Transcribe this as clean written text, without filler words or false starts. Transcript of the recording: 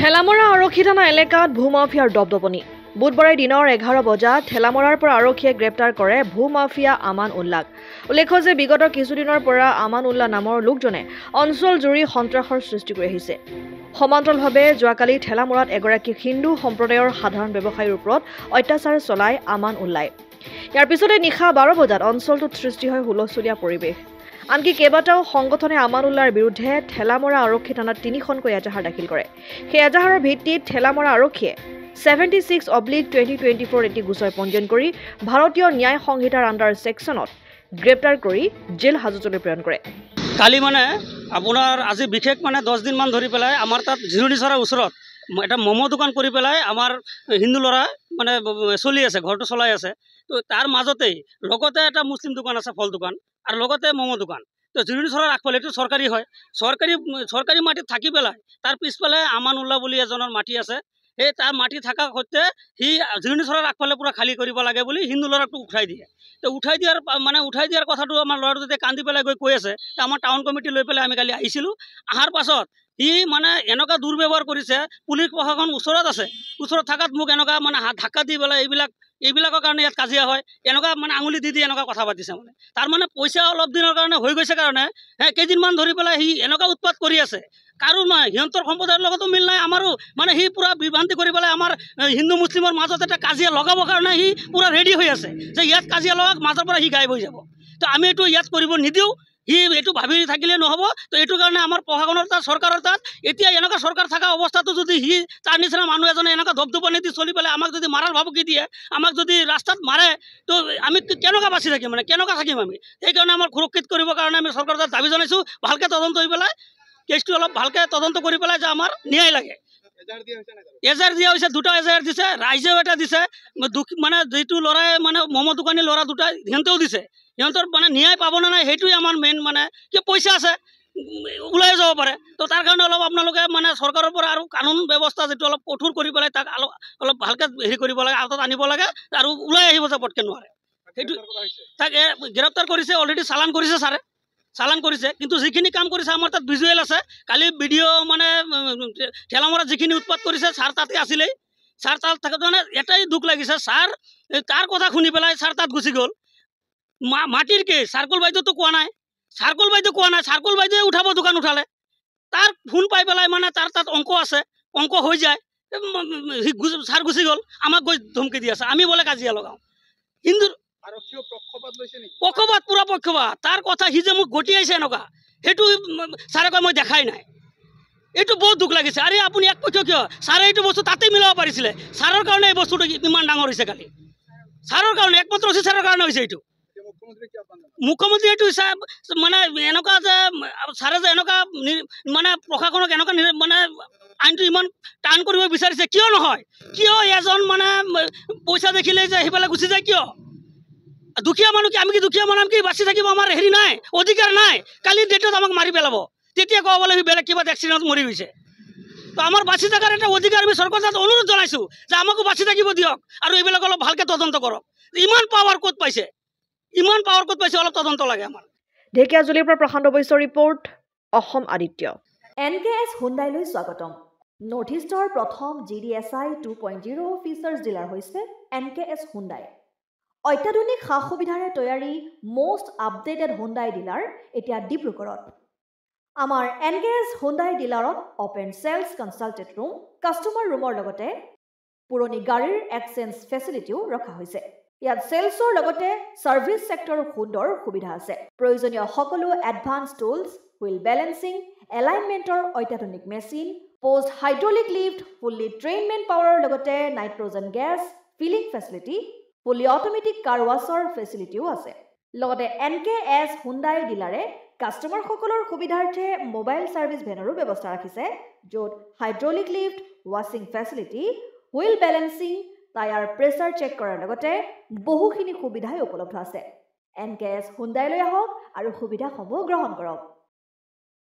ঠেলামৰা আৰক্ষী থানা এলেকাত ভূমাফিয়াৰ দপদপনি বুধবাৰে দিনৰ 11 বজাত ঠেলামৰাৰ পৰা আৰক্ষীয়ে গ্ৰেপ্তাৰ কৰে ভূমাফিয়া আমান উল্লাক। উল্লেখ্য যে বিগত কিছুদিনৰ পৰা আমান উল্লা নামৰ লোকজনে অঞ্চল জুৰি সন্ত্ৰাসৰ সৃষ্টি কৰি আহিছে। সমান্তৰালভাৱে যোৱাকালি ঠেলামৰাত এগৰাকী হিন্দু সম্প্ৰদায়ৰ সাধাৰণ ব্যৱসায়ীৰ ওপৰত অত্যাচাৰ চলাই আমান উল্লাই। ইয়াৰ পিছতে নিশা 12 বজাত অঞ্চলটোত সৃষ্টি হয় হুলস্থুলীয়া পৰিৱেশ। আনকি কেইবাটাও সংগঠনে আমান উল্লাৰ বিৰুদ্ধে ঠেলামৰা আৰক্ষী থানাত 3খনকৈ এজাহাৰ দাখিল কৰে। সেই এজাহাৰৰ ভিত্তিত ঠেলামৰা আৰক্ষীয়ে 76/2024 এটি গোচৰ পঞ্জীয়ন কৰি ভাৰতীয় ন্যায় সংহিতাৰ আণ্ডাৰ ছেকশ্যনত গ্ৰেপ্তাৰ কৰি জেল হাজতলৈ প্ৰেৰণ কৰে। কালি আপোনাৰ আজি বিশেষ 10 দিনমান ধৰি পেলাই আমাৰ তাত জিৰণিচৰাৰ ওচৰত এটা মমো দোকান কৰি পেলাই আমাৰ হিন্দু ল'ৰা চলি আছে, ঘৰটো চলাই আছে। তো তাৰ মাজতেই লগতে এটা মুছলিম দোকান আছে, ফল দোকান, আৰু লগতে মমো দোকান। তো জিৰণিচৰাৰ আগফালে এইটো চৰকাৰী হয়, চৰকাৰী মাটিত থাকি পেলাই তাৰ পিছফালে আমান উল্লা বুলি এজনৰ মাটি আছে। সেই তাৰ মাটি থকা সত্ত্বে সি জিৰণিচৰাৰ আগফালে পুৰা খালী কৰিব লাগে বুলি হিন্দু ল'ৰাটো উঠাই দিয়ে। তো উঠাই দিয়াৰ কথাটো আমাৰ ল'ৰাটো যেতিয়া কান্দি পেলাই গৈ কৈ আছে, আমাৰ টাউন কমিটি লৈ পেলাই আমি কালি আহিছিলোঁ। অহাৰ পাছত সি এনেকুৱা দুৰ্ব্যৱহাৰ কৰিছে। পুলিচ প্ৰশাসন ওচৰত আছে, ওচৰত থকাত মোক এনেকুৱা হাত ধাক্কা দি পেলাই এইবিলাকৰ কাৰণে ইয়াত কাজিয়া হয়, এনেকুৱা আঙুলি দি এনেকুৱা কথা পাতিছে। তাৰ পইচা অলপ দিনৰ কাৰণে হৈ গৈছে কাৰণে কেইদিনমান ধৰি পেলাই সি এনেকুৱা উৎপাত কৰি আছে। কাৰো নাই, সিহঁতৰ সম্প্ৰদায়ৰ লগতো মিল নাই, আমাৰো সি পুৰা বিভ্ৰান্তি কৰি পেলাই আমাৰ হিন্দু মুছলিমৰ মাজত এটা কাজিয়া লগাবৰ কাৰণে সি পুৰা ৰেডি হৈ আছে যে ইয়াত কাজিয়া লগাক, মাজৰ পৰা সি গায়ব হৈ যাব। তো আমি এইটো ইয়াত কৰিব নিদিওঁ। সি এইটো ভাবি থাকিলে নহ'ব। তো এইটো কাৰণে আমাৰ প্ৰশাসনৰ তাত, চৰকাৰৰ তাত এতিয়া এনেকুৱা চৰকাৰ থকা অৱস্থাটো যদি সি তাৰ নিচিনা মানুহ এজনে এনেকুৱা দপদপনি দি চলি পেলাই আমাক যদি মাৰাৰ ভাবুকি দিয়ে, আমাক যদি ৰাস্তাত মাৰে, তো আমি কেনেকুৱা বাচি থাকিম, কেনেকুৱা থাকিম আমি? সেইকাৰণে আমাৰ সুৰক্ষিত কৰিবৰ কাৰণে আমি চৰকাৰৰ তাত দাবী জনাইছোঁ, ভালকৈ তদন্ত কৰি পেলাই কেছটো অলপ ভালকৈ তদন্ত কৰি পেলাই যে আমাৰ ন্যায় লাগে। এজাহাৰ দিয়া হৈছে, 2টা এজাহাৰ দিছে, ৰাইজেও এটা দিছে। যিটো ল'ৰাই মমো দোকানী ল'ৰা দুটা সিহঁতেও দিছে। সিহঁতৰ ন্যায় পাব নে নাই সেইটোৱে আমাৰ মেইন। কিয় পইচা আছে, ওলাই যাব পাৰে। তো তাৰ কাৰণে অলপ আপোনালোকে চৰকাৰৰ পৰা আৰু কানুন ব্যৱস্থা যিটো অলপ কঠোৰ কৰি পেলাই তাক অলপ ভালকৈ হেৰি কৰিব লাগে, আঁতৰত আনিব লাগে, আৰু ওলাই আহিব যে পটকে নোৱাৰে। সেইটো তাক গ্ৰেপ্তাৰ কৰিছে, অলৰেডি চালান কৰিছে, ছাৰে চালান কৰিছে। কিন্তু যিখিনি কাম কৰিছে আমাৰ তাত ভিজুৱেল আছে। কালি ভিডিঅ' ঠেলামৰাত যিখিনি উৎপাত কৰিছে ছাৰ তাতে আছিলেই। ছাৰ তাত থাকোঁতে এটাই দুখ লাগিছে, ছাৰ তাৰ কথা শুনি পেলাই ছাৰ তাত গুচি গ'ল। মাটিৰ কেছ চাৰ্কুল বাইদেউতো কোৱা নাই, চাৰ্কুল বাইদেৱে উঠাব, দোকান উঠালে। তাৰ ফোন পাই পেলাই তাৰ তাত অংক আছে, অংক হৈ যায়, ছাৰ গুচি গ'ল। আমাক গৈ ধমকি দি আছে, আমি বোলে কাজিয়া লগাওঁ। হিন্দুৰ পক্ষপাত, পুৰা পক্ষপাত। তাৰ কথা সি যে মোক গতিয়াইছে এনেকুৱা, সেইটো ছাৰে কয় মই দেখাই নাই। এইটো বহুত দুখ লাগিছে। আৰে আপুনি এক পক্ষ কিয়? ছাৰে এইটো বস্তু তাতেই মিলাব পাৰিছিলে। ছাৰৰ কাৰণে এই বস্তুটো ইমান ডাঙৰ হৈছে কালি। ছাৰৰ কাৰণে, একমাত্ৰ অচি ছাৰৰ কাৰণে হৈছে এইটো। মুখ্যমন্ত্ৰী এইটো এনেকুৱা যে ছাৰে যে এনেকুৱা প্ৰশাসনক এনেকুৱা আইনটো ইমান টান কৰিব বিচাৰিছে, কিয় নহয়? কিয় এজন পইচা দেখিলে যে সেইফালে গুচি যায়? কিয়? দুখীয়া মানুহ কি আমি কি দুখীয়া মানুহ কি বাচি থাকিব আমাৰ হেৰি নাই, অধিকাৰ নাই? কালি ডেটত আমাক মাৰি পেলাব, তেতিয়া ক'ব বোলে বেলেগ কিবা এক্সিডেণ্টত মৰি গৈছে। তো আমাৰ বাচি থকাৰ এটা অধিকাৰ আমি চৰকাৰৰ তাত অনুৰোধ জনাইছোঁ যে আমাকো বাচি থাকিব দিয়ক, আৰু এইবিলাক অলপ ভালকৈ তদন্ত কৰক। ইমান পাৱাৰ ক'ত পাইছে, অলপ তদন্ত লাগে আমাৰ। ঢেকিয়াজুলিৰ পৰা প্ৰশান্ত বৈশ্যৰ ৰিপৰ্ট, অসম আদিত্য। NKS হুণ্ডাইলৈ স্বাগতম। নৰ্থ ইষ্টৰ প্ৰথম GDSI 2.0 ফিচাৰ্ছ ডিলাৰ হৈছে NKS হুণ্ডাই। অত্যাধুনিক সা সুবিধাৰে তৈয়াৰী মষ্ট আপডেটেড হুণ্ডাই ডিলাৰ এতিয়া ডিব্ৰুগড়ত। আমাৰ NKS হুণ্ডাই ডিলাৰত open sales consulted room, customer ৰুমৰ লগতে পুৰণি গাড়ীৰ এক্সচেঞ্জ ফেচিলিটিও ৰখা হৈছে। ইয়াত চেলছৰ লগতে ছাৰ্ভিচ ছেক্টৰৰ সুন্দৰ সুবিধা আছে। প্ৰয়োজনীয় সকলো এডভান্স টুলছ, হুইল বেলেন্সিং, এলাইনমেণ্টৰ অত্যাধুনিক machine, post hydraulic lift, fully ট্ৰেইনমেণ্ট পাৱাৰৰ লগতে nitrogen gas filling facility, fully automatic car ৱাছৰ ফেচিলিটিও আছে। লগতে NKS হুণ্ডাই ডিলাৰে কাষ্টমাৰসকলৰ সুবিধাৰ্থে মোবাইল ছাৰ্ভিচ ভেনৰো ব্যৱস্থা ৰাখিছে, য'ত হাইড্ৰলিক লিফ্ট, ৱাশ্বিং facility, wheel balancing, tyre pressure check কৰাৰ লগতে বহুখিনি সুবিধাই উপলব্ধ আছে। NKS হুণ্ডাইলৈ আহক আৰু সুবিধাসমূহ গ্ৰহণ কৰক।